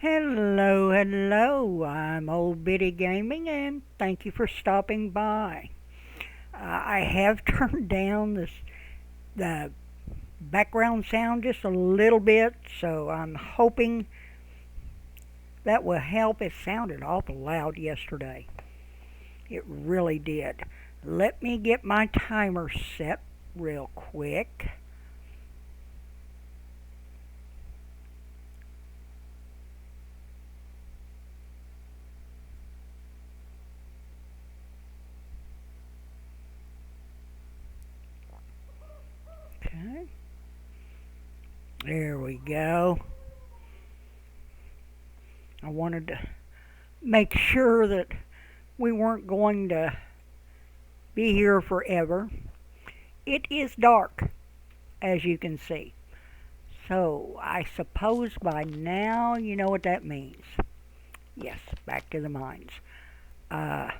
Hello, hello. I'm Old Biddy Gaming, and thank you for stopping by. I have turned down the background sound just a little bit, so I'm hoping that will help. It sounded awful loud yesterday. It really did. Let me get my timer set real quick. Okay. There we go. I wanted to make sure that we weren't going to be here forever. It is dark, as you can see. So I suppose by now you know what that means. Yes, back to the mines. I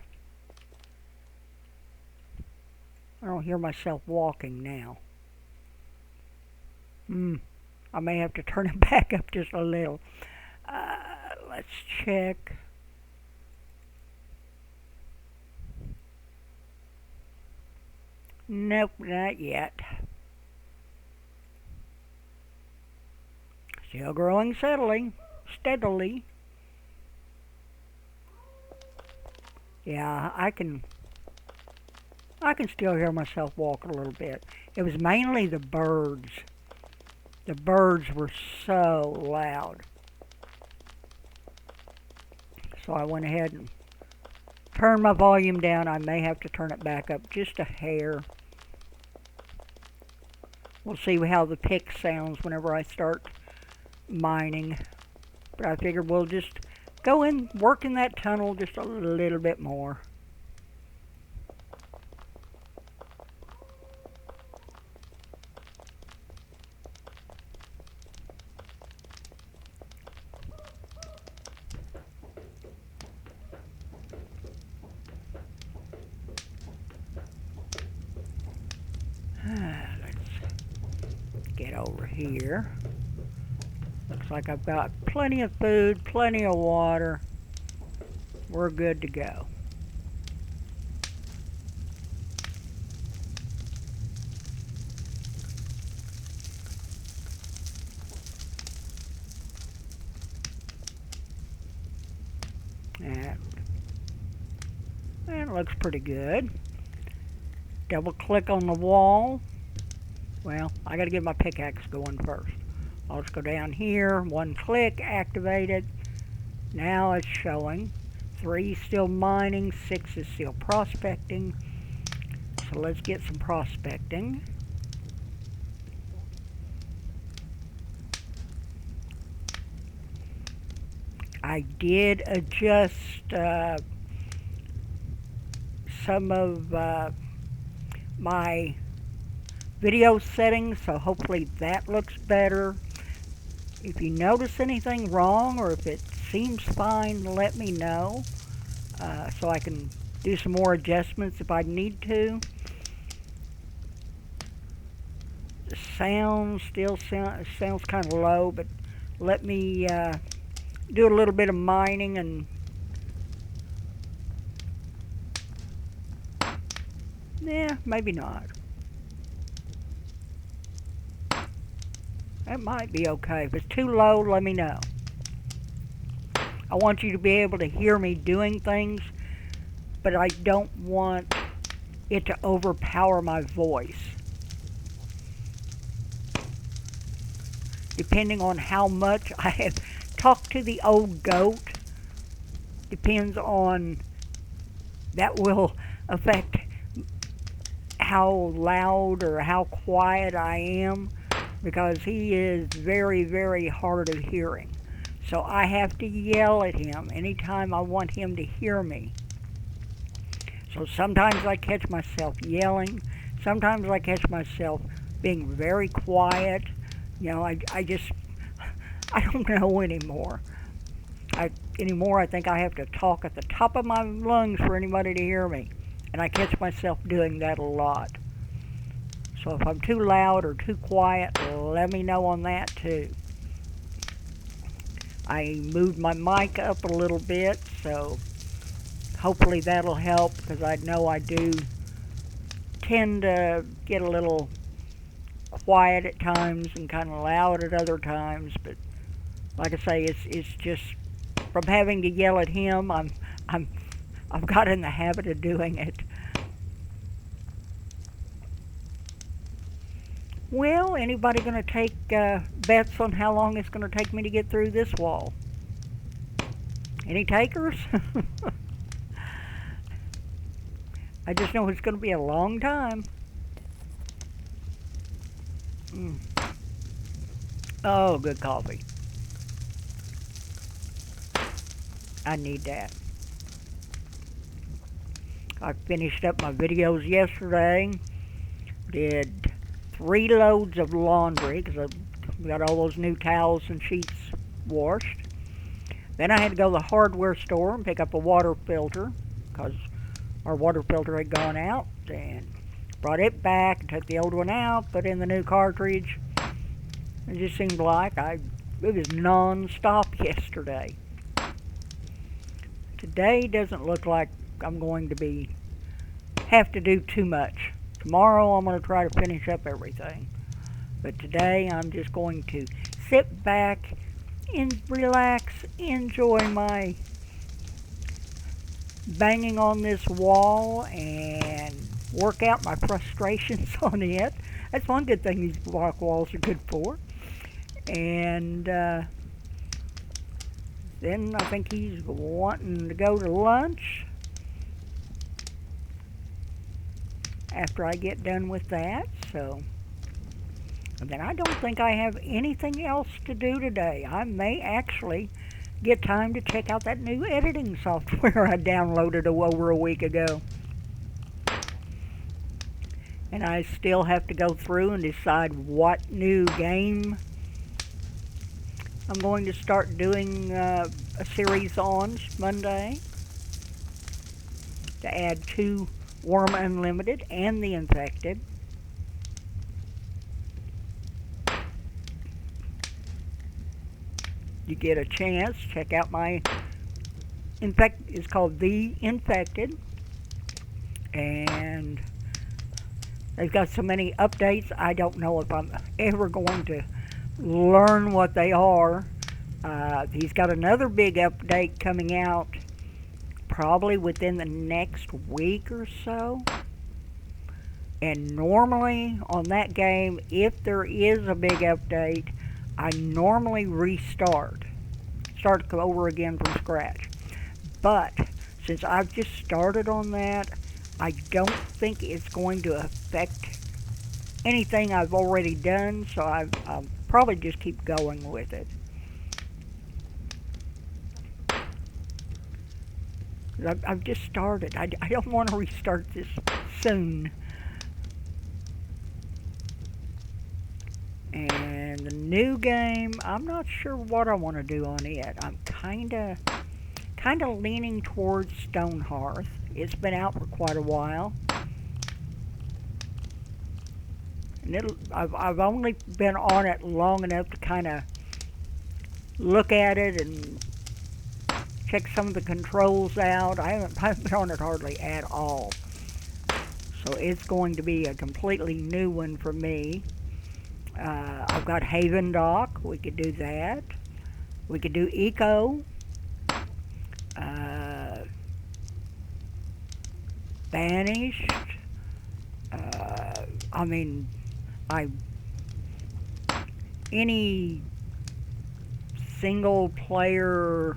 don't hear myself walking now. I may have to turn it back up just a little. Let's check. Nope, not yet. Still growing steadily. Yeah, I can still hear myself walk a little bit. It was mainly the birds. The birds were so loud. So I went ahead and turned my volume down. I may have to turn it back up just a hair. We'll see how the pick sounds whenever I start mining. But I figured we'll just go in, work in that tunnel just a little bit more. Let's get over here. Looks like I've got plenty of food, plenty of water. We're good to go. And it looks pretty good. Double click on the wall. Well, I gotta get my pickaxe going first. I'll just go down here, one click, activate it. Now it's showing 3 still mining, 6 is still prospecting. So let's get some prospecting. I did adjust some of my video settings, so hopefully that looks better. If you notice anything wrong or if it seems fine, let me know so I can do some more adjustments if I need to. The sound still sounds kind of low, but let me do a little bit of mining and maybe not. That might be okay. If it's too low, let me know. I want you to be able to hear me doing things, but I don't want it to overpower my voice. Depending on how much I have talked to the old goat, depends on, that will affect how loud or how quiet I am, because he is very, very hard of hearing. So I have to yell at him anytime I want him to hear me. So sometimes I catch myself yelling. Sometimes I catch myself being very quiet. You know, I don't know anymore. I think I have to talk at the top of my lungs for anybody to hear me. And I catch myself doing that a lot. So if I'm too loud or too quiet, let me know on that too. I moved my mic up a little bit, so hopefully that'll help, because I know I do tend to get a little quiet at times and kind of loud at other times. But like I say, it's just from having to yell at him. I'm I've got in the habit of doing it. Well, anybody going to take bets on how long it's going to take me to get through this wall? Any takers? I just know it's going to be a long time. Oh, good coffee. I need that. I finished up my videos yesterday. Did 3 loads of laundry because I got all those new towels and sheets washed. Then I had to go to the hardware store and pick up a water filter because our water filter had gone out, and brought it back and took the old one out, put in the new cartridge. It just seemed like it was non-stop yesterday. Today doesn't look like I'm going to have to do too much. Tomorrow I'm going to try to finish up everything. But today I'm just going to sit back and relax, enjoy my banging on this wall and work out my frustrations on it. That's one good thing these block walls are good for. And then I think he's wanting to go to lunch after I get done with that. So, and then I don't think I have anything else to do today. I may actually get time to check out that new editing software I downloaded over a week ago. And I still have to go through and decide what new game I'm going to start doing a series on Monday to add to Wurm Unlimited and the Infected. You get a chance, check out my it's called The Infected, and they've got so many updates I don't know if I'm ever going to learn what they are. He's got another big update coming out probably within the next week or so. And normally on that game, if there is a big update, I normally start over again from scratch. But since I've just started on that, I don't think it's going to affect anything I've already done, so I'll probably just keep going with it. I've just started. I don't want to restart this soon. And the new game, I'm not sure what I want to do on it. I'm kind of leaning towards Stonehearth. It's been out for quite a while. And I've only been on it long enough to kind of look at it and check some of the controls out. I haven't been on it hardly at all. So it's going to be a completely new one for me. I've got Haven Dock. We could do that. We could do Eco. Banished. Any single player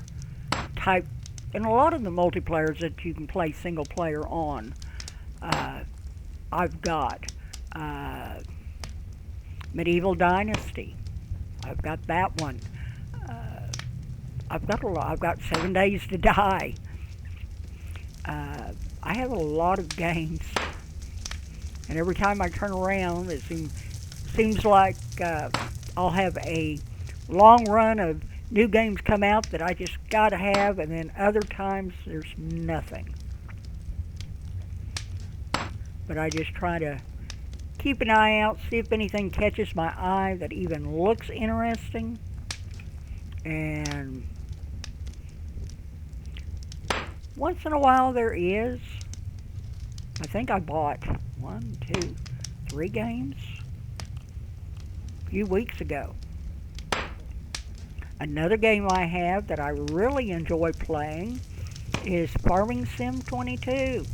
type, and a lot of the multiplayers that you can play single player on, I've got. Medieval Dynasty. I've got that one. I've got a lot. I've got 7 Days to Die. I have a lot of games, and every time I turn around, it seems like I'll have a long run of new games come out that I just gotta have, and then other times there's nothing. But I just try to keep an eye out, see if anything catches my eye that even looks interesting, And once in a while there is. I think I bought 1, 2, 3 games a few weeks ago. Another game I have that I really enjoy playing is Farming Sim 22.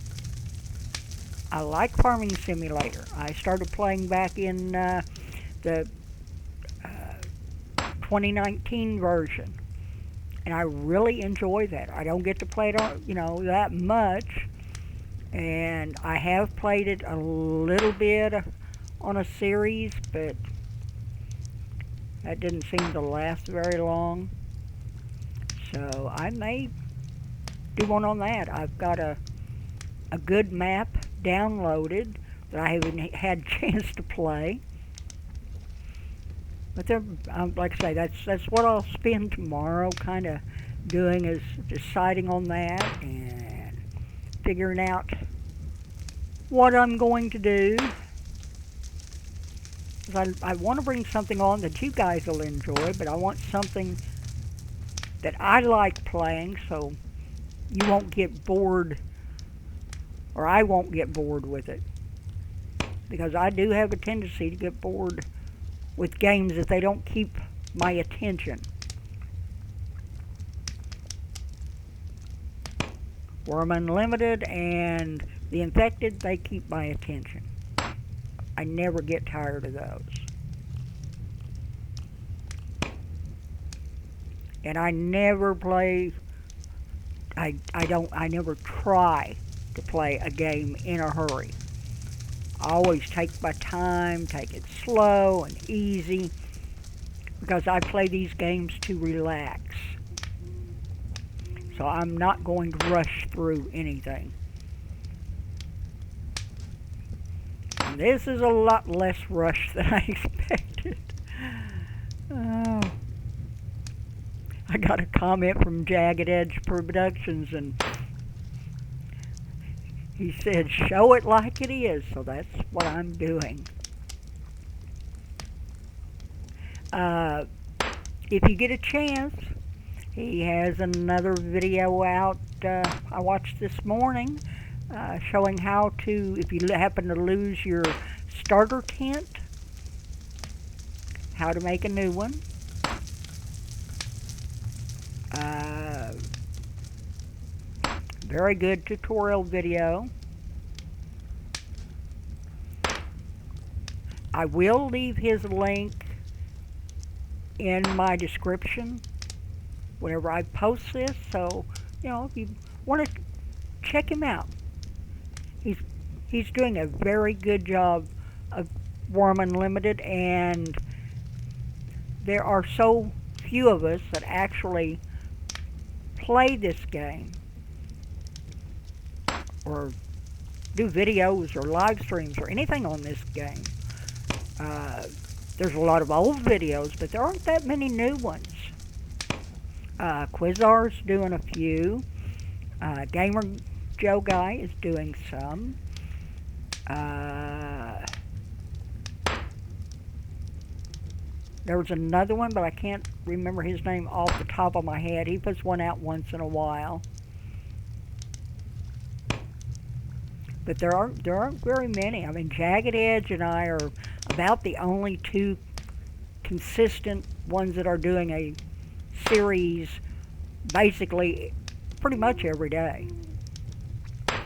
I like Farming Simulator. I started playing back in the 2019 version, and I really enjoy that. I don't get to play it, that much, and I have played it a little bit on a series, but that didn't seem to last very long. So I may do one on that. I've got a good map downloaded that I haven't had a chance to play. But like I say, that's what I'll spend tomorrow kind of doing, is deciding on that and figuring out what I'm going to do. I want to bring something on that you guys will enjoy, but I want something that I like playing, so you won't get bored, or I won't get bored with it. Because I do have a tendency to get bored with games if they don't keep my attention. Wurm Unlimited and The Infected, they keep my attention. I never get tired of those. And I never play, I never try to play a game in a hurry. I always take my time, take it slow and easy, because I play these games to relax. So I'm not going to rush through anything. And this is a lot less rush than I expected. Oh. I got a comment from Jagged Edge Productions, and he said, "Show it like it is," so that's what I'm doing. If you get a chance, he has another video out I watched this morning showing how to, if you happen to lose your starter tent, how to make a new one. Very good tutorial video. I will leave his link in my description whenever I post this, so if you want to check him out. He's doing a very good job of Wurm Unlimited, and there are so few of us that actually play this game or do videos or live streams or anything on this game. There's a lot of old videos, but there aren't that many new ones. Quizar's doing a few. Gamer Joe Guy is doing some. There was another one, but I can't remember his name off the top of my head. He puts one out once in a while. But there aren't very many. I mean, Jagged Edge and I are about the only two consistent ones that are doing a series basically pretty much every day.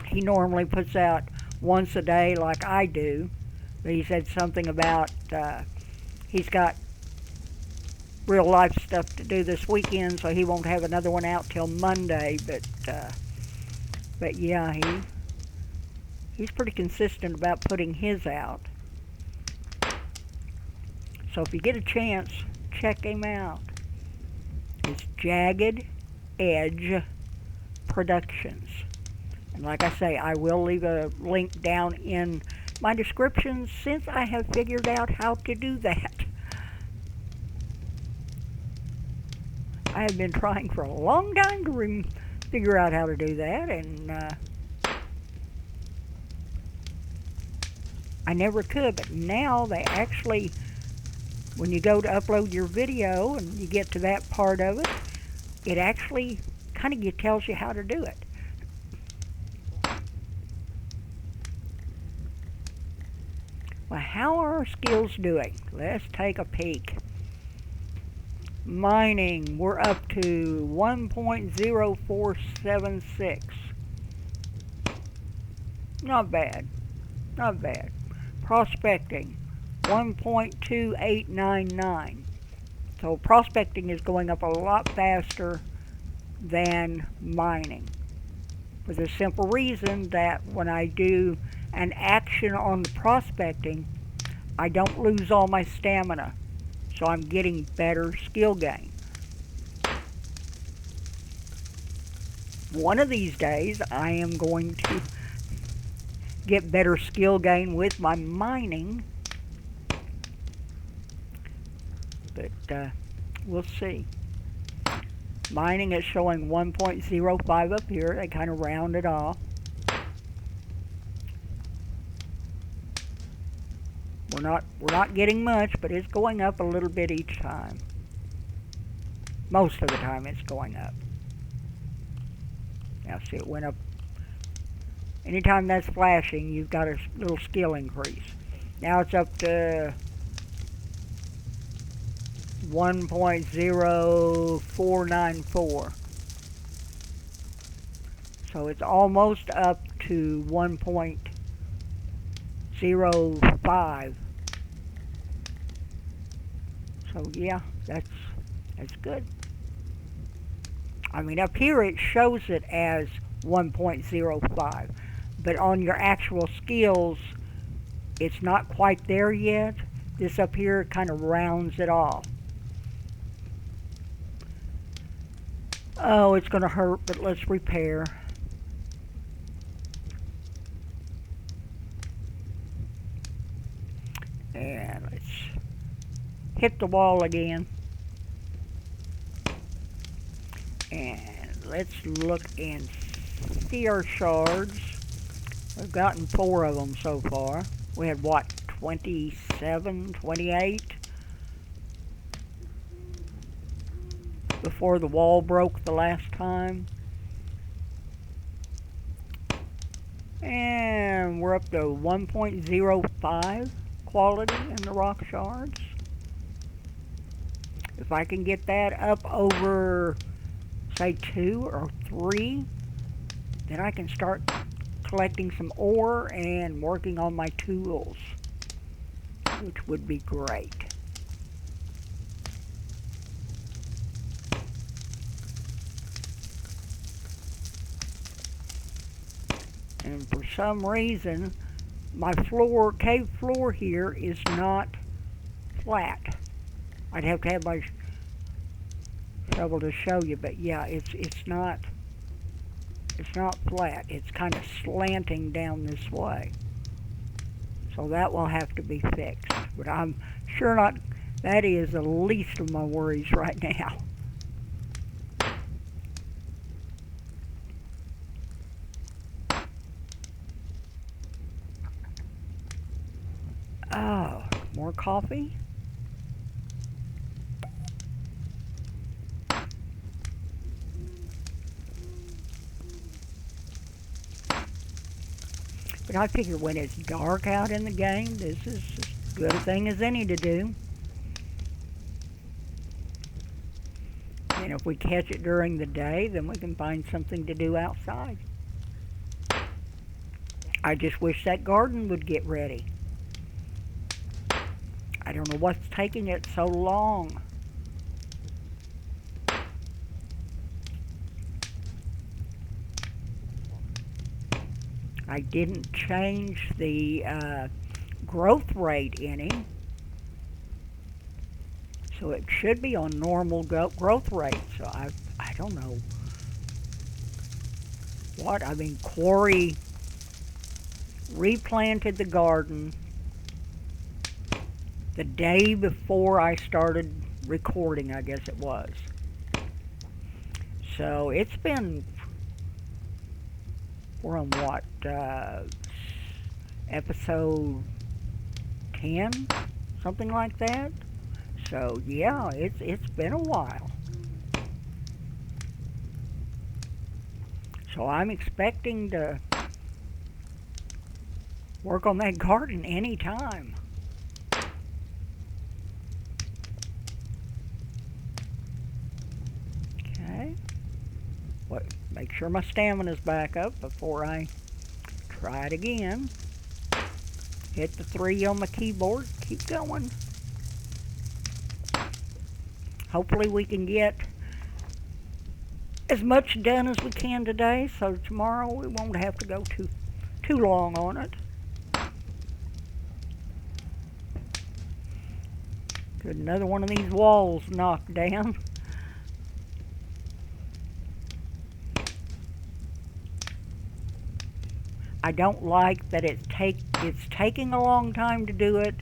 He normally puts out once a day like I do, but he said something about he's got real life stuff to do this weekend, so he won't have another one out till Monday. But yeah, he's pretty consistent about putting his out. So if you get a chance, check him out. It's Jagged Edge Productions. And like I say, I will leave a link down in my description since I have figured out how to do that. I have been trying for a long time to figure out how to do that, and I never could, but now they actually when you go to upload your video and you get to that part of it, it actually kind of tells you how to do it. Well, how are our skills doing? Let's take a peek. Mining, we're up to 1.0476. Not bad. Not bad. Prospecting, 1.2899. So prospecting is going up a lot faster than mining, for the simple reason that when I do an action on the prospecting, I don't lose all my stamina, so I'm getting better skill gain. One of these days I am going to get better skill gain with my mining, but we'll see. Mining is showing 1.05 up here. They kind of round it off. We're not getting much, but it's going up a little bit each time. Most of the time it's going up. Now see, it went up. Anytime that's flashing, you've got a little skill increase. Now it's up to 1.0494. So it's almost up to 1.05. So yeah, that's good. I mean, up here it shows it as 1.05, but on your actual skills, it's not quite there yet. This up here kind of rounds it off. Oh, it's going to hurt, but let's repair. And let's hit the wall again. And let's look and see our shards. We've gotten 4 of them so far. We had, what, 27, 28? Before the wall broke the last time. And we're up to 1.05 quality in the rock shards. If I can get that up over, say, 2 or 3, then I can start collecting some ore and working on my tools, which would be great. And for some reason, my cave floor here is not flat. I'd have to have my shovel to show you, but yeah, it's not flat. It's kind of slanting down this way. So that will have to be fixed. But I'm sure not, that is the least of my worries right now. Oh, more coffee? But I figure when it's dark out in the game, this is as good a thing as any to do. And if we catch it during the day, then we can find something to do outside. I just wish that garden would get ready. I don't know what's taking it so long. I didn't change the growth rate any, so it should be on normal growth rate. So I don't know what. I mean, Quarry replanted the garden the day before I started recording, I guess it was. So it's been, we're on what, episode 10, something like that. So yeah, it's been a while. So I'm expecting to work on that garden anytime. Okay. What? Make sure my stamina's back up before I try it again. Hit the 3 on my keyboard. Keep going. Hopefully we can get as much done as we can today, so tomorrow we won't have to go too long on it. Good, another one of these walls knocked down. I don't like that it's taking a long time to do it,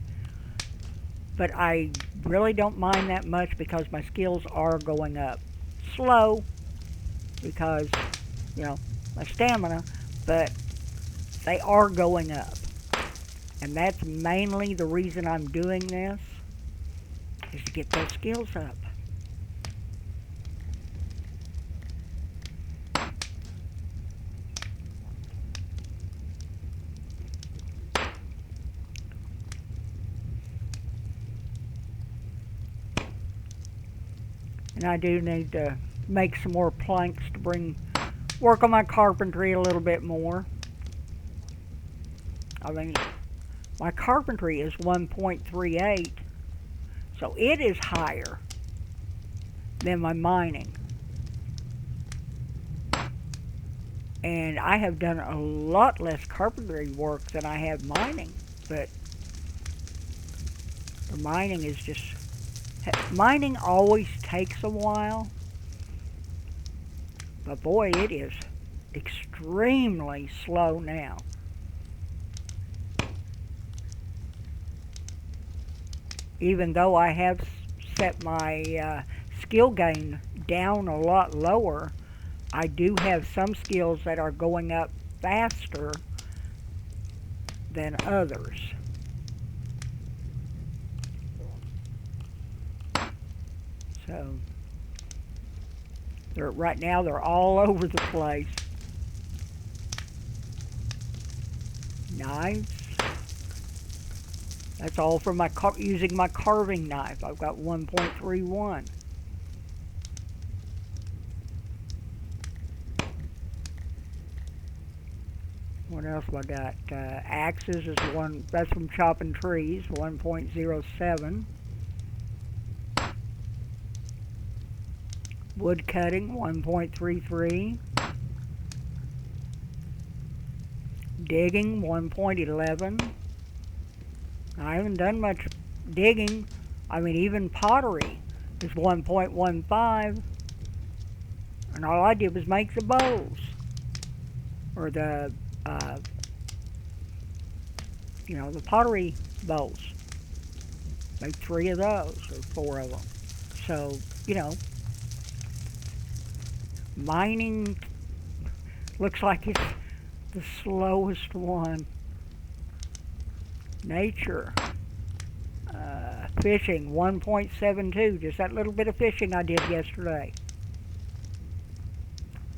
but I really don't mind that much because my skills are going up. Slow, because, you know, my stamina, but they are going up. And that's mainly the reason I'm doing this, is to get those skills up. And I do need to make some more planks to work on my carpentry a little bit more. I mean, my carpentry is 1.38, so it is higher than my mining. And I have done a lot less carpentry work than I have mining, but the mining is just... Mining always takes a while, but boy, it is extremely slow now. Even though I have set my skill gain down a lot lower, I do have some skills that are going up faster than others. So, right now they're all over the place. Knives. That's all from using my carving knife. I've got 1.31. What else have I got? Axes is that's from chopping trees, 1.07. Wood cutting, 1.33. Digging, 1.11. I haven't done much digging. I mean, even pottery is 1.15. And all I did was make the bowls. Or the, the pottery bowls. Made 3 of those, or 4 of them. So, mining looks like it's the slowest one. Nature. Fishing, 1.72. Just that little bit of fishing I did yesterday.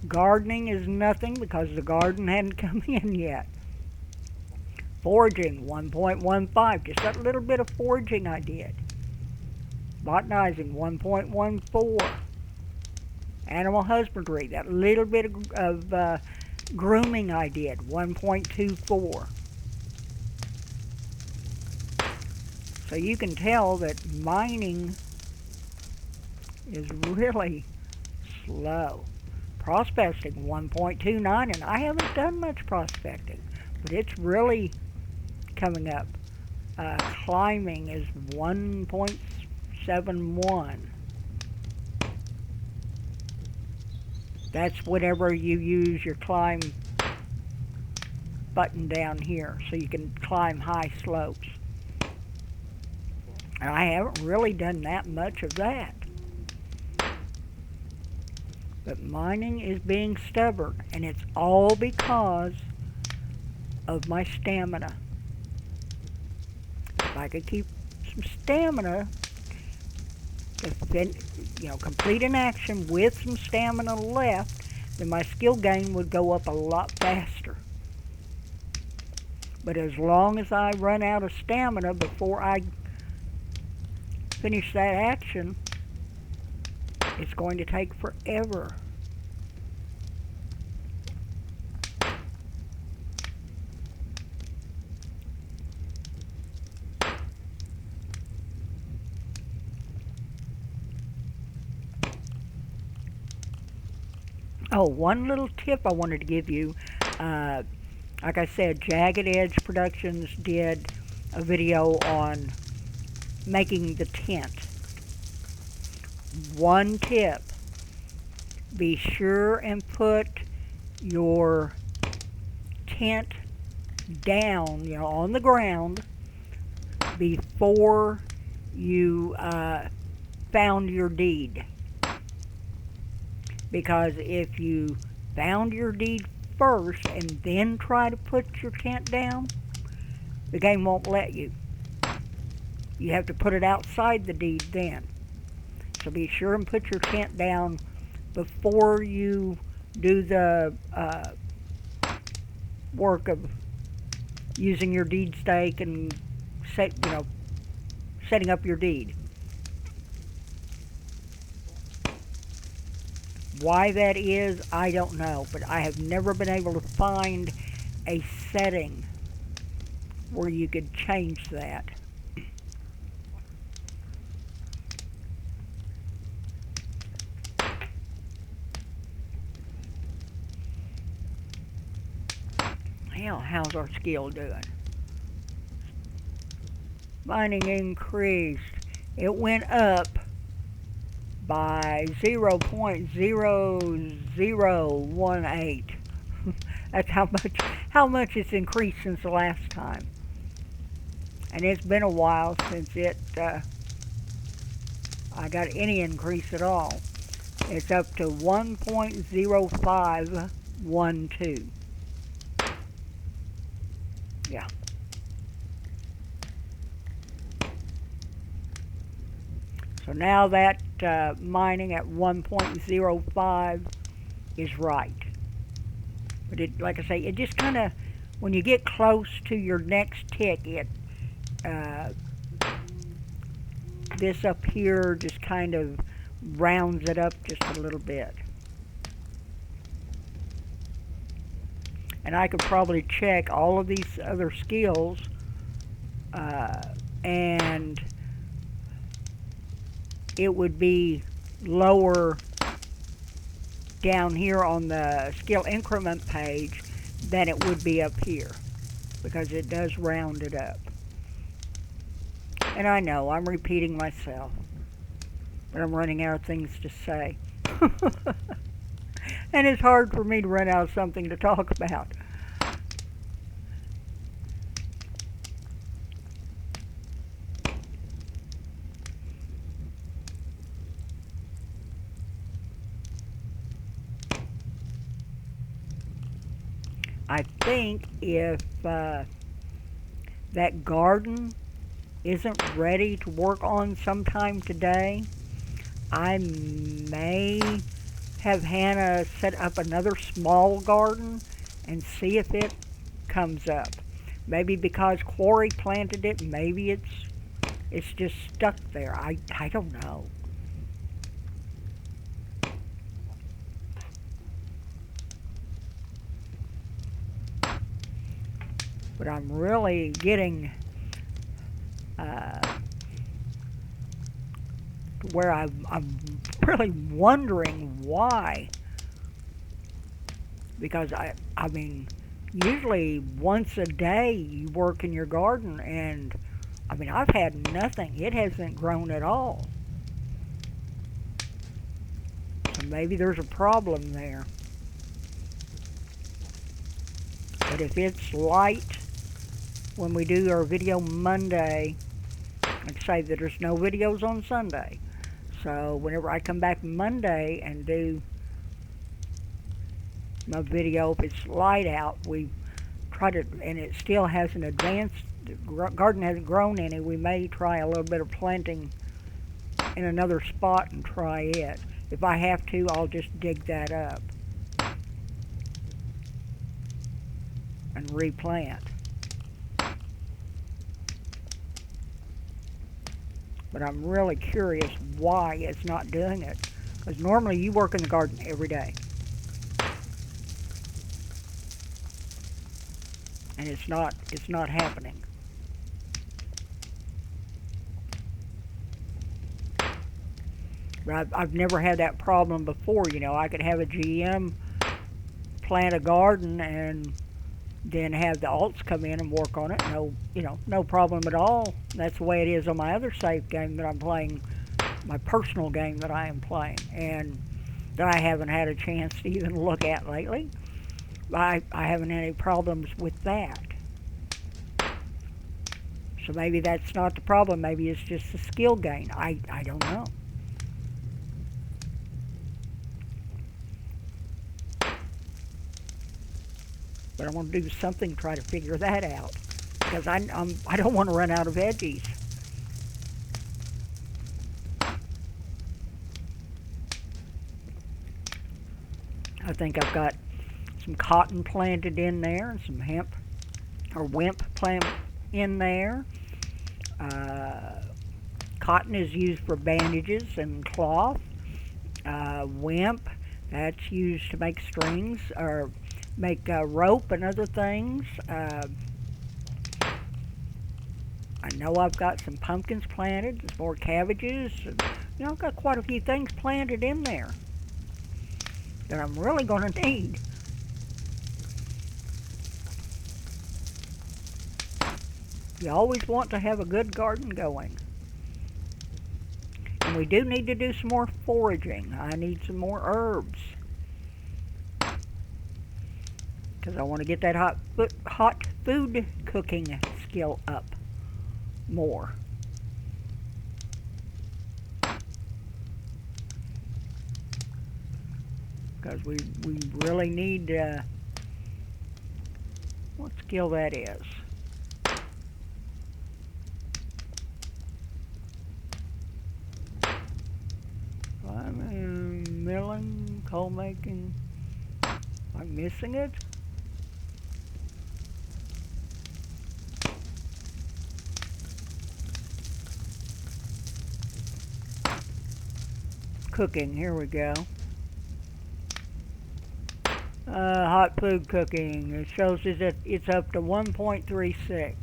Gardening is nothing because the garden hadn't come in yet. Foraging, 1.15. Just that little bit of foraging I did. Botanizing, 1.14. Animal husbandry, that little bit of grooming I did, 1.24. So you can tell that mining is really slow. Prospecting, 1.29, and I haven't done much prospecting, but it's really coming up. Climbing is 1.71. That's whenever you use your climb button down here, so you can climb high slopes. And I haven't really done that much of that. But mining is being stubborn, and it's all because of my stamina. If I could keep some stamina, complete an action with some stamina left, then my skill gain would go up a lot faster. But as long as I run out of stamina before I finish that action, it's going to take forever. Oh, one little tip I wanted to give you. Like I said, Jagged Edge Productions did a video on making the tent. One tip: be sure and put your tent down, on the ground before you found your deed. Because if you found your deed first and then try to put your tent down, the game won't let you. You have to put it outside the deed then. So be sure and put your tent down before you do the work of using your deed stake and setting up your deed. Why that is, I don't know, but I have never been able to find a setting where you could change that. Hell, how's our skill doing? Mining increased. It went up by 0.0018. That's how much it's increased since the last time. And it's been a while since I got any increase at all. It's up to 1.0512. Yeah. So now that mining at 1.05 is right. But like I say, it just kind of, when you get close to your next tick, this up here just kind of rounds it up just a little bit. And I could probably check all of these other skills and it would be lower down here on the skill increment page than it would be up here, because it does round it up. And I know I'm repeating myself, but I'm running out of things to say. And it's hard for me to run out of something to talk about. I think if that garden isn't ready to work on sometime today, I may have Hannah set up another small garden and see if it comes up. Maybe because Quarry planted it, maybe it's just stuck there. I don't know. But I'm really getting where I'm really wondering why. Because I mean, usually once a day you work in your garden, and I mean, I've had nothing. It hasn't grown at all. So maybe there's a problem there. But if it's light when we do our video Monday, like say that there's no videos on Sunday. So whenever I come back Monday and do my video, if it's light out, we try to, and it still hasn't advanced, the garden hasn't grown any, we may try a little bit of planting in another spot and try it. If I have to, I'll just dig that up and replant. But I'm really curious why it's not doing it. Because normally you work in the garden every day. And it's not happening. But I've never had that problem before. You know, I could have a GM plant a garden and then have the alts come in and work on it. No, you know, no problem at all. That's the way it is on my other save game that I'm playing, my personal game that I am playing, and that I haven't had a chance to even look at lately. I haven't had any problems with that. So maybe that's not the problem. Maybe it's just a skill gain. I don't know. But I want to do something to try to figure that out, because I don't want to run out of veggies. I think I've got some cotton planted in there and some hemp or wimp plant in there. Cotton is used for bandages and cloth. Wimp, that's used to make strings or make rope and other things. I know I've got some pumpkins planted, some more cabbages. And, you know, I've got quite a few things planted in there that I'm really going to need. You always want to have a good garden going. And we do need to do some more foraging. I need some more herbs, because I want to get that hot food cooking skill up more. Because we really need, what skill that is. Milling, coal making. I'm missing it. Cooking, here we go. Hot food cooking. It shows us that it's up to 1.36.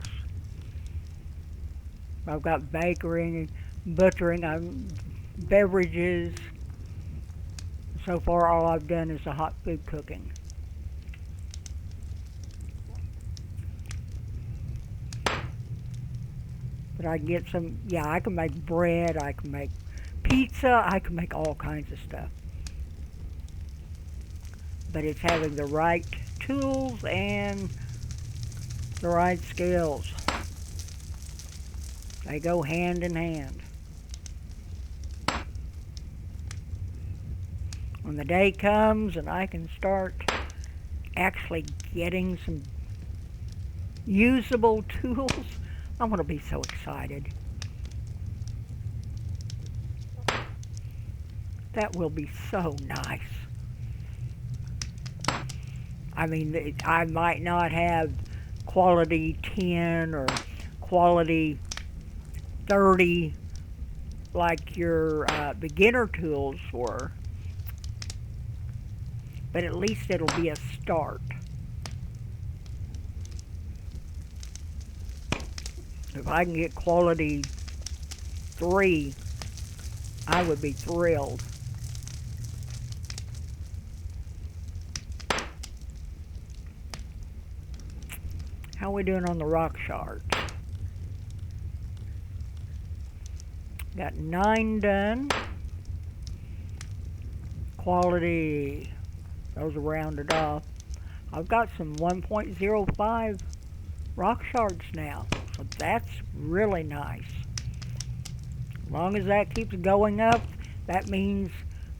I've got bakery, butchering, beverages. So far, all I've done is the hot food cooking. But I can get some, yeah, I can make bread, I can make pizza, I can make all kinds of stuff. But it's having the right tools and the right skills. They go hand in hand. When the day comes and I can start actually getting some usable tools, I'm going to be so excited. That will be so nice. I mean, I might not have quality 10 or quality 30 like your beginner tools were, but at least it'll be a start. If I can get quality 3, I would be thrilled. How are we doing on the rock shards? Got 9 done. Quality, those are rounded off. I've got some 1.05 rock shards now, so that's really nice. As long as that keeps going up, that means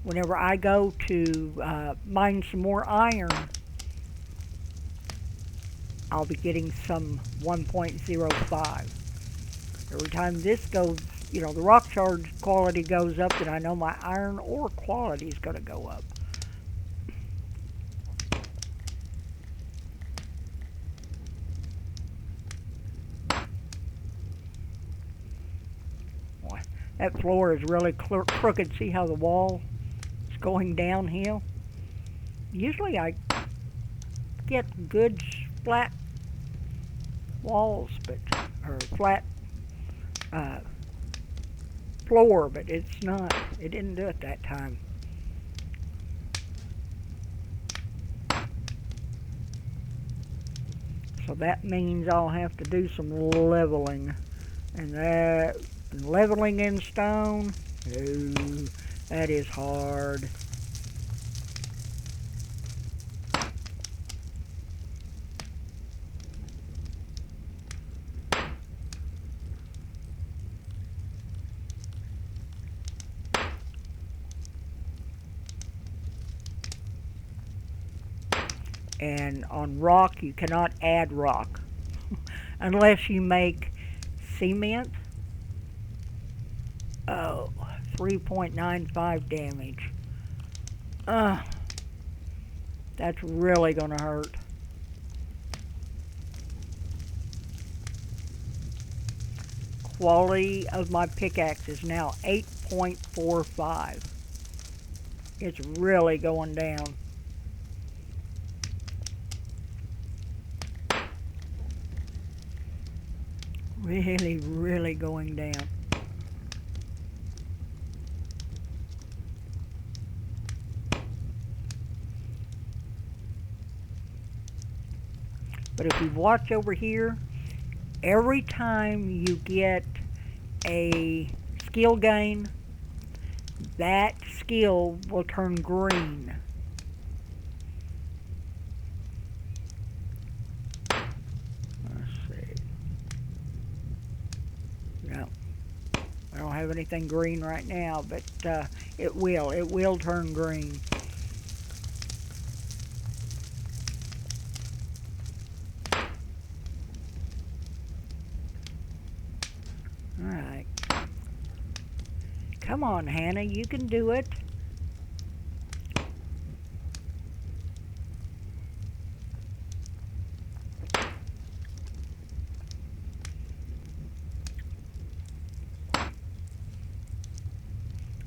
whenever I go to mine some more iron, I'll be getting some 1.05. Every time this goes the rock shard quality goes up, then I know my iron ore quality is going to go up. Boy, that floor is really crooked. See how the wall is going downhill? Usually I get good flat walls, or flat floor, but it's not. It didn't do it that time. So that means I'll have to do some leveling, and leveling in stone, ooh, that is hard. And on rock, you cannot add rock unless you make cement. Oh, 3.95 damage. That's really going to hurt. Quality of my pickaxe is now 8.45. It's really going down. Really, really going down. But if you watch over here, every time you get a skill gain, that skill will turn green. I don't have anything green right now, but it will turn green. Alright. Come on, Hannah, you can do it.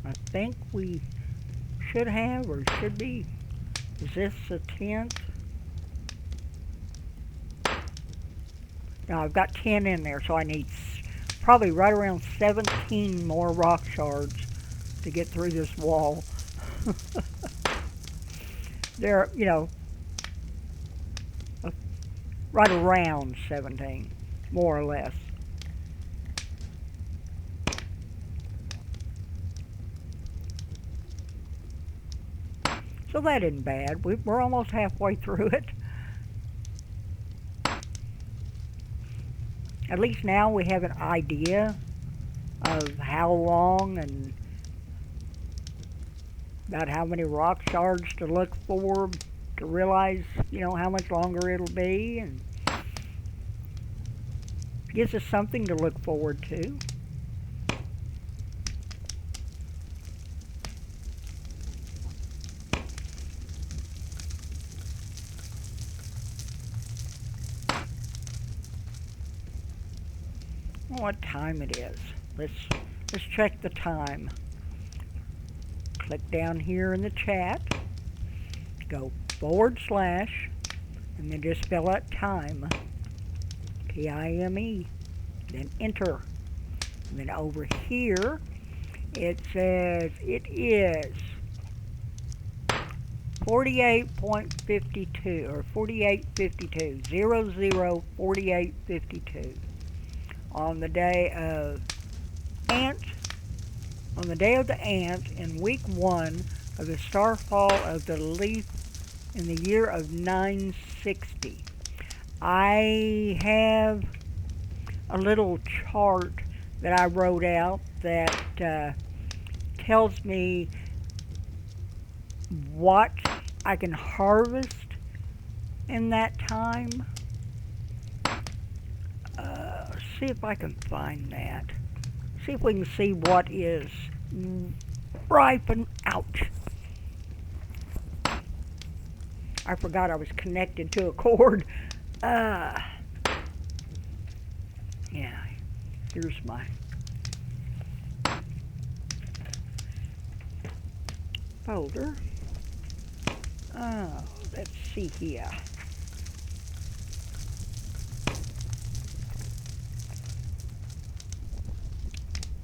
I think we should have, or should be, is this a tent? No, I've got 10 in there, so I need probably right around 17 more rock shards to get through this wall. They're, right around 17, more or less. So that isn't bad. We're almost halfway through it. At least now we have an idea of how long and about how many rock shards to look for to realize, how much longer it'll be, and gives us something to look forward to. What time it is. Let's check the time. Click down here in the chat, go / and then just spell out time, T-I-M-E, then enter. And then over here it says it is 48.52 or 48:52, 00:48:52. On the day of the ant in week 1 of the starfall of the leaf in the year of 960. I have a little chart that I wrote out that tells me what I can harvest in that time. See if I can find that. See if we can see what is ripen. Ouch. I forgot I was connected to a cord. Yeah, here's my folder. Oh, let's see here.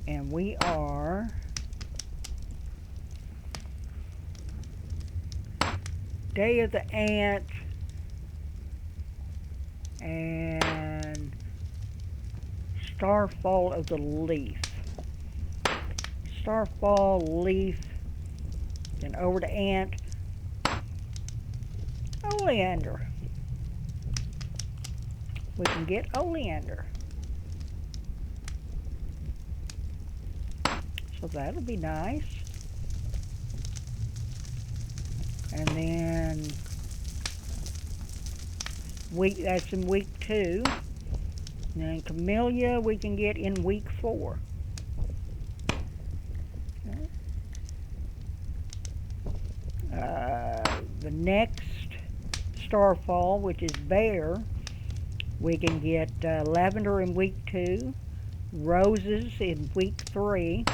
And we are Day of the Ant and Starfall of the Leaf. Starfall, leaf, then over to ant, oleander. We can get oleander. So that'll be nice. And then that's in week 2. And then camellia we can get in week 4. The next starfall, which is bear, we can get lavender in week 2, roses in week 3,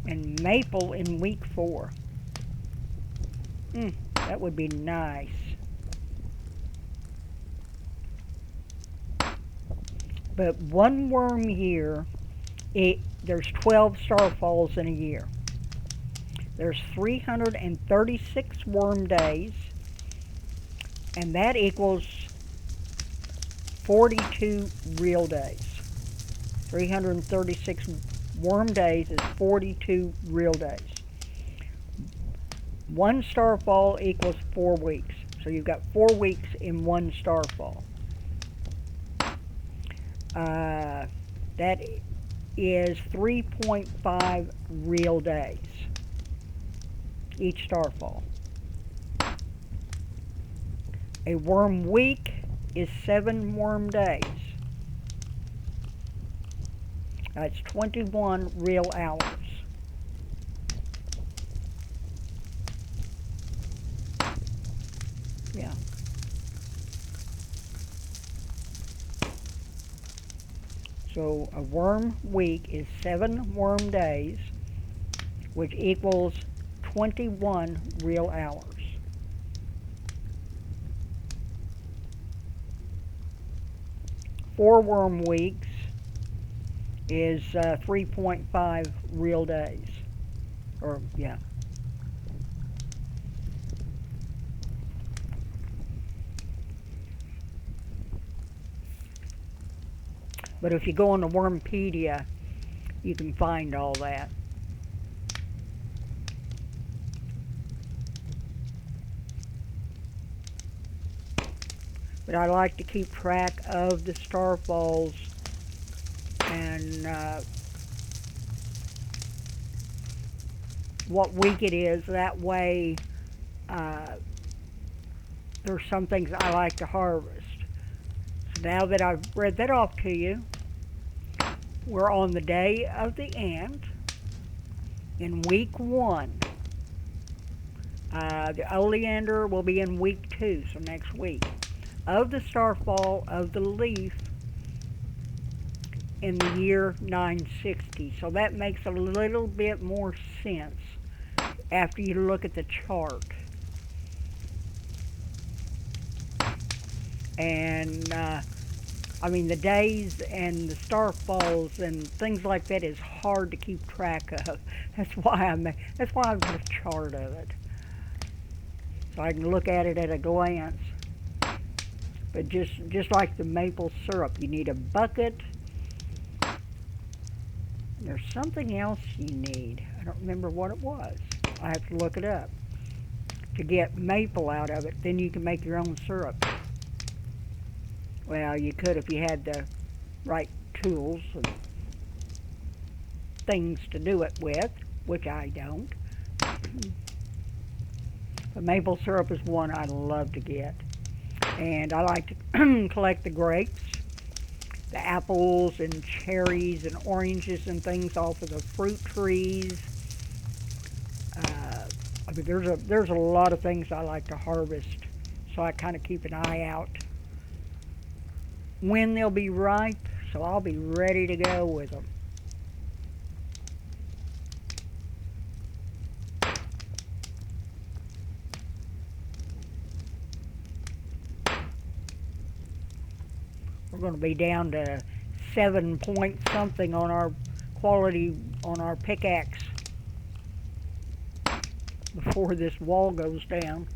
and maple in week 4. That would be nice. But one worm year, there's 12 starfalls in a year. There's 336 worm days, and that equals 42 real days. 336 worm days is 42 real days. One starfall equals 4 weeks. So you've got 4 weeks in one starfall. That is 3.5 real days each starfall. A worm week is 7 worm days. That's 21 real hours. Yeah. So a worm week is 7 worm days, which equals 21 real hours. Four worm weeks is 3.5 real days. Or, yeah. But if you go on the Wormpedia, you can find all that. But I like to keep track of the starfalls and what week it is. That way, there's some things I like to harvest. So now that I've read that off to you, we're on the Day of the Ant in week 1. The oleander will be in week 2, so next week. Of the starfall of the leaf in the year 960. So that makes a little bit more sense after you look at the chart. And I mean, the days and the starfalls and things like that is hard to keep track of. That's why I've got a chart of it, so I can look at it at a glance. But just like the maple syrup, you need a bucket. There's something else you need. I don't remember what it was. I have to look it up. To get maple out of it, then you can make your own syrup. Well, you could if you had the right tools and things to do it with, which I don't. But maple syrup is one I love to get. And I like to collect the grapes the apples and cherries and oranges and things off of the fruit trees. I mean, there's a lot of things I like to harvest, so I kind of keep an eye out when they'll be ripe, so I'll be ready to go with them. We're going to be down to 7 point something on our quality on our pickaxe before this wall goes down.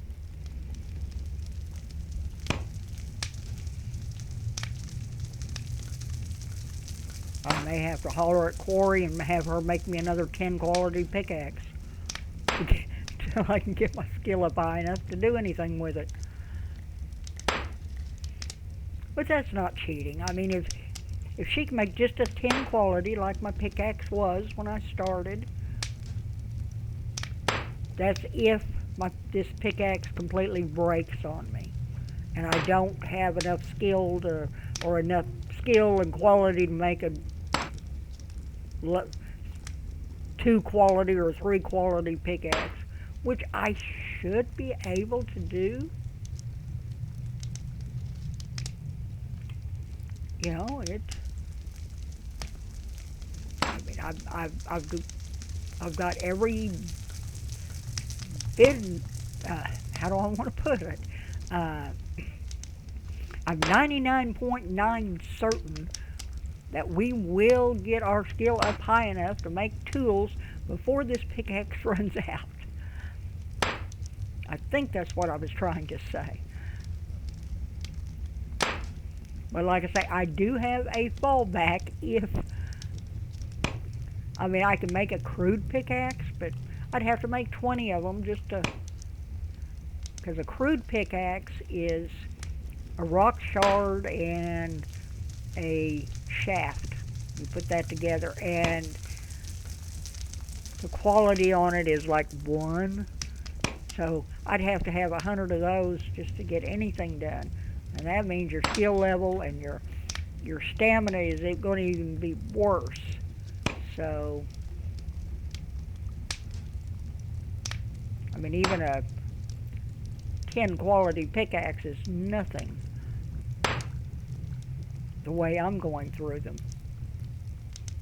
I may have to holler at Quarry and have her make me another 10 quality pickaxe until I can get my skill up high enough to do anything with it. But that's not cheating. I mean, if she can make just a 10 quality like my pickaxe was when I started, that's if this pickaxe completely breaks on me and I don't have enough skill or enough skill and quality to make a 2 quality or 3 quality pickaxe, which I should be able to do. You know, I mean, I've got every bit. How do I want to put it? I'm 99.9 certain that we will get our skill up high enough to make tools before this pickaxe runs out. I think that's what I was trying to say. But like I say, I do have a fallback if, I mean, I can make a crude pickaxe, but I'd have to make 20 of them just to, because a crude pickaxe is a rock shard and a shaft. You put that together and the quality on it is like 1. So I'd have to have 100 of those just to get anything done. And that means your skill level and your stamina is going to even be worse. So, I mean, even a 10 quality pickaxe is nothing the way I'm going through them.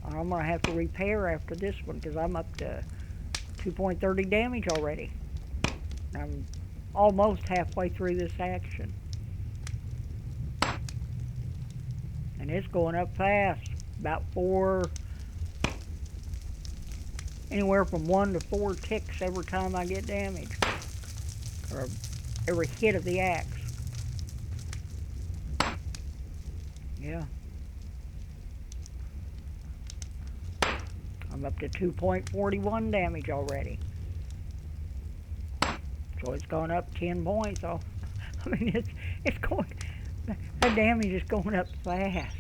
I'm going to have to repair after this one because I'm up to 2.30 damage already. I'm almost halfway through this action. And it's going up fast, about anywhere from 1 to 4 ticks every time I get damaged, or every hit of the axe. Yeah. I'm up to 2.41 damage already. So it's gone up 10 points. So, I mean, it's going, the damage is going up fast.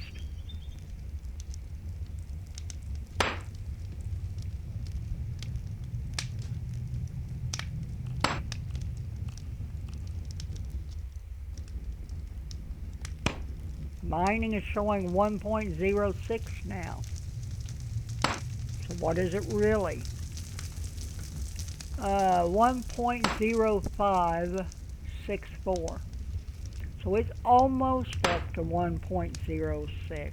Mining is showing 1.06 now. So what is it really? 1.0564. So it's almost up to 1.06.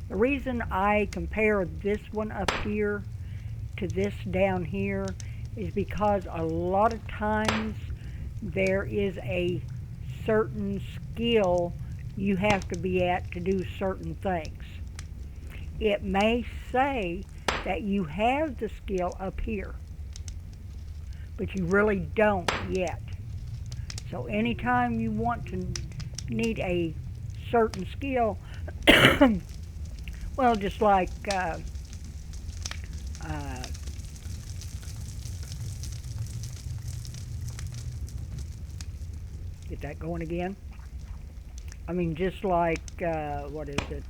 The reason I compare this one up here to this down here is because a lot of times there is a certain skill you have to be at to do certain things. It may say that you have the skill up here, but you really don't yet. So anytime you want to need a certain skill, well, just like get that going again. I mean, just like, what is it,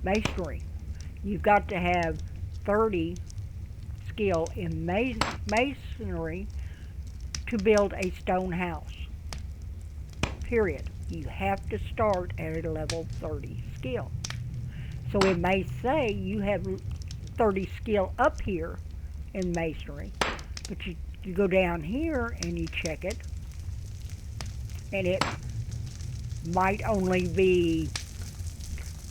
masonry. You've got to have 30 skill in masonry to build a stone house. Period. You have to start at a level 30 skill. So it may say you have 30 skill up here in masonry, but you go down here and you check it, and it might only be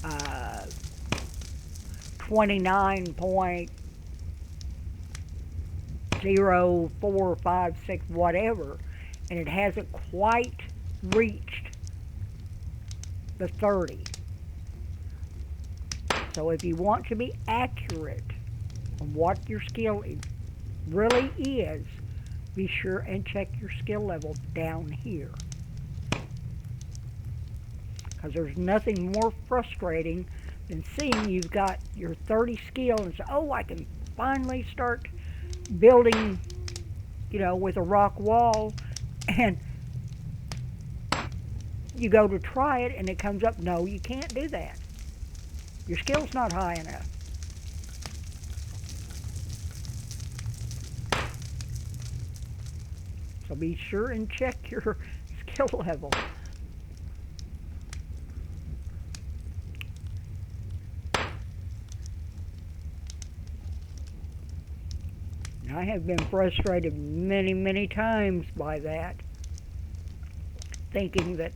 29.0456 whatever, and it hasn't quite reached the 30. So if you want to be accurate on what your skill really is, be sure and check your skill level down here. Because there's nothing more frustrating than seeing you've got your 30 skill and say, oh, I can finally start building, with a rock wall, and you go to try it and it comes up, no, you can't do that. Your skill's not high enough. So be sure and check your skill level. I have been frustrated many, many times by that, thinking that,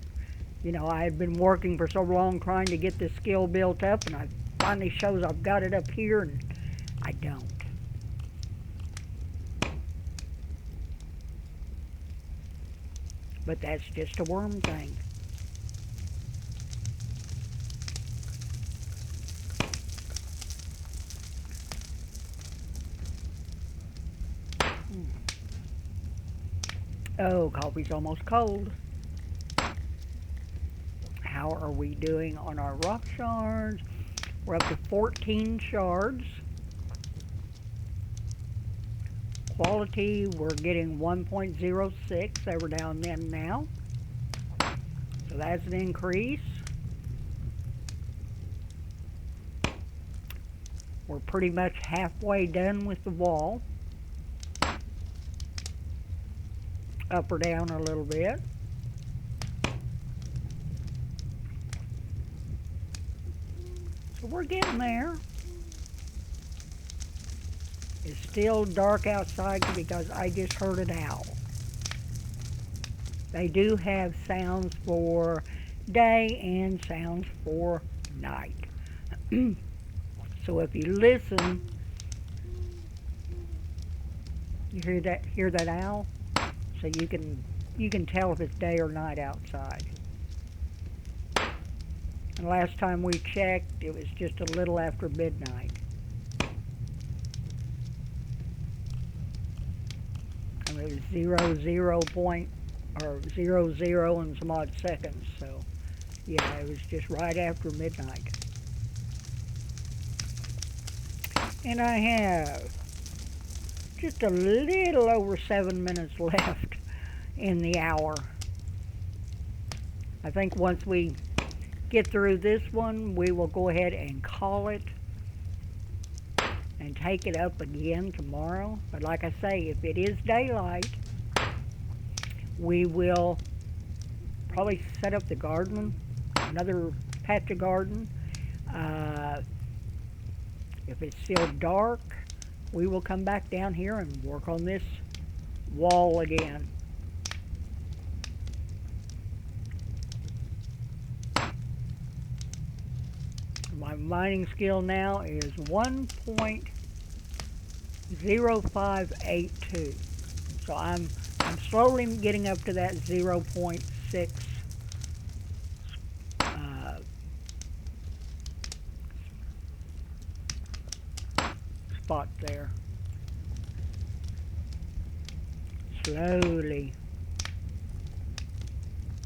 I had been working for so long trying to get this skill built up, and it finally shows I've got it up here, and I don't. But that's just a Wurm thing. Oh, coffee's almost cold. How are we doing on our rock shards? We're up to 14 shards. Quality, we're getting 1.06 every now and then now. So that's an increase. We're pretty much halfway done with the wall. Up or down a little bit. So we're getting there. It's still dark outside because I just heard an owl. They do have sounds for day and sounds for night. So if you listen, you hear that owl? So you can tell if it's day or night outside. And last time we checked, it was just a little after midnight. And it was 00 and some odd seconds. So yeah, it was just right after midnight. And I have just a little over 7 minutes left in the hour. I think once we get through this one, we will go ahead and call it and take it up again tomorrow. But like I say, if it is daylight, we will probably set up the garden, another patch of garden. If it's still dark, we will come back down here and work on this wall again. My mining skill now is 1.0582. So I'm slowly getting up to that 0.6 spot there. Slowly.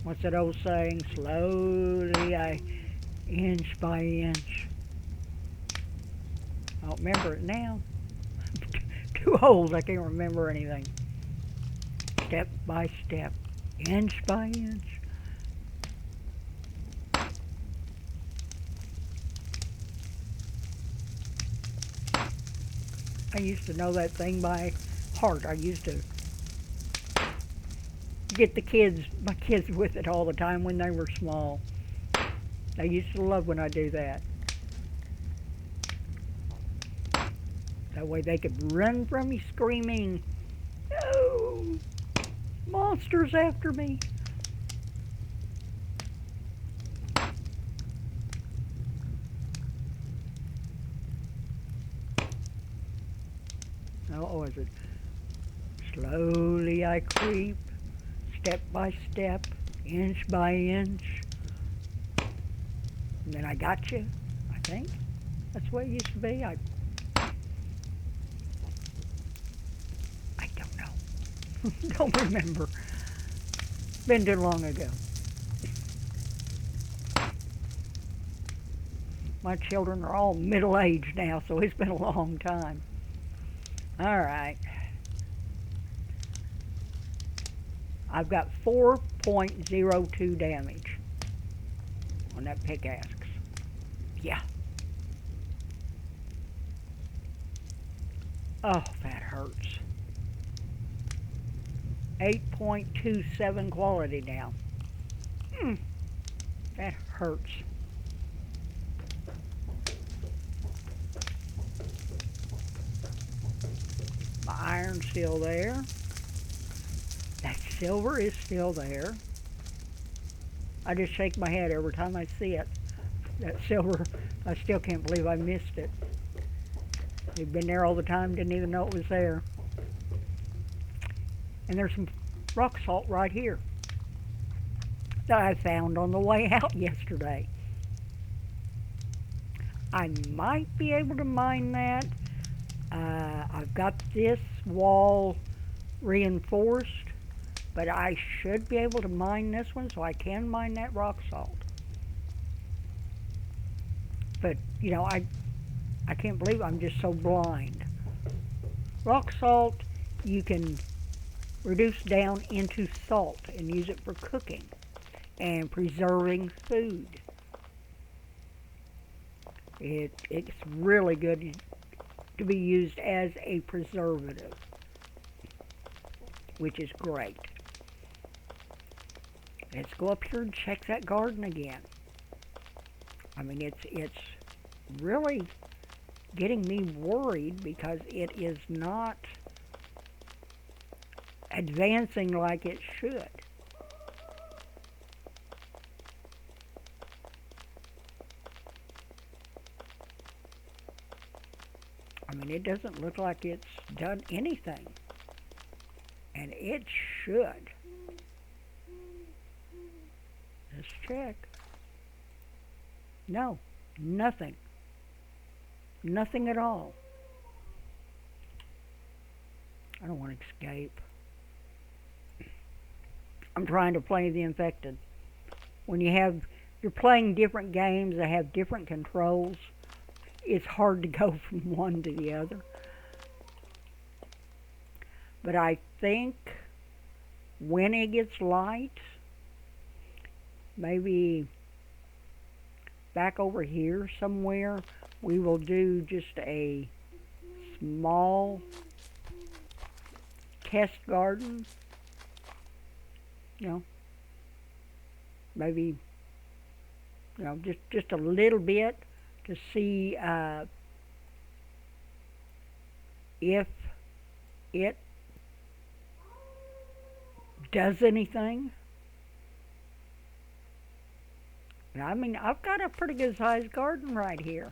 What's that old saying? Slowly, inch by inch. I don't remember it now. Too old, I can't remember anything. Step by step, inch by inch. I used to know that thing by heart. I used to get my kids with it all the time when they were small. They used to love when I do that. That way they could run from me screaming, "No! Monsters after me!" Oh, is it? Slowly I creep, step by step, inch by inch. And then I got you, I think. That's the way it used to be. I don't know. Don't remember. Been too long ago. My children are all middle-aged now, so it's been a long time. All right. I've got 4.02 damage on that pickaxe. Yeah. Oh, that hurts. 8.27 quality now. That hurts. My iron's still there. That silver is still there. I just shake my head every time I see it. That silver, I still can't believe I missed it. It'd been there all the time, didn't even know it was there. And there's some rock salt right here that I found on the way out yesterday. I might be able to mine that. I've got this wall reinforced, but I should be able to mine this one, so I can mine that rock salt. But, you know, I can't believe I'm just so blind. Rock salt, you can reduce down into salt and use it for cooking and preserving food. It's really good to be used as a preservative, which is great. Let's go up here and check that garden again. I mean, it's really getting me worried because it is not advancing like it should. I mean, it doesn't look like it's done anything. And it should. Let's check. No, nothing. Nothing at all. I don't want to escape. I'm trying to play the infected. When you're playing different games that have different controls, it's hard to go from one to the other. But I think when it gets light, maybe back over here somewhere, we will do just a small test garden. You know, maybe, you know, just a little bit to see if it does anything. I mean, I've got a pretty good sized garden right here.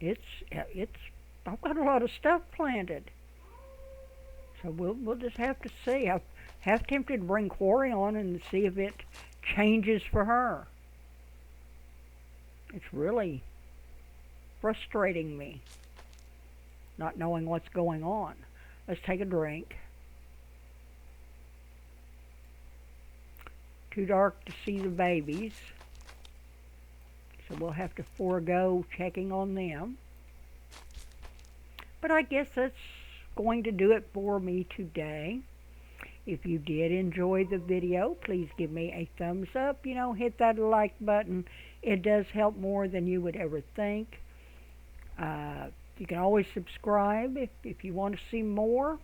I've got a lot of stuff planted. So we'll just have to see. I'm half tempted to bring Quarry on and see if it changes for her. It's really frustrating me, not knowing what's going on. Let's take a drink. Too dark to see the babies, so we'll have to forego checking on them. But I guess that's going to do it for me today. If you did enjoy the video, please give me a thumbs up. You know, hit that like button. It does help more than you would ever think. You can always subscribe if you want to see more.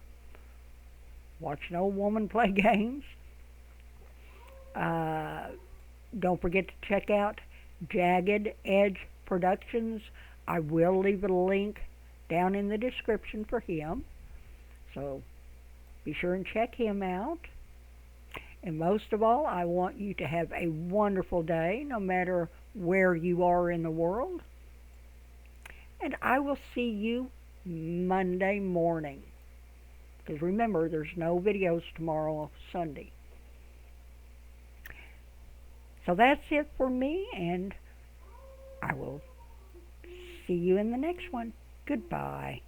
Watch an old woman play games. Uh, don't forget to check out Jagged Edge Productions. I will leave a link down in the description for him. So be sure and check him out. And most of all, I want you to have a wonderful day, no matter where you are in the world. And I will see you Monday morning. Because remember, there's no videos tomorrow, Sunday. So that's it for me, and I will see you in the next one. Goodbye.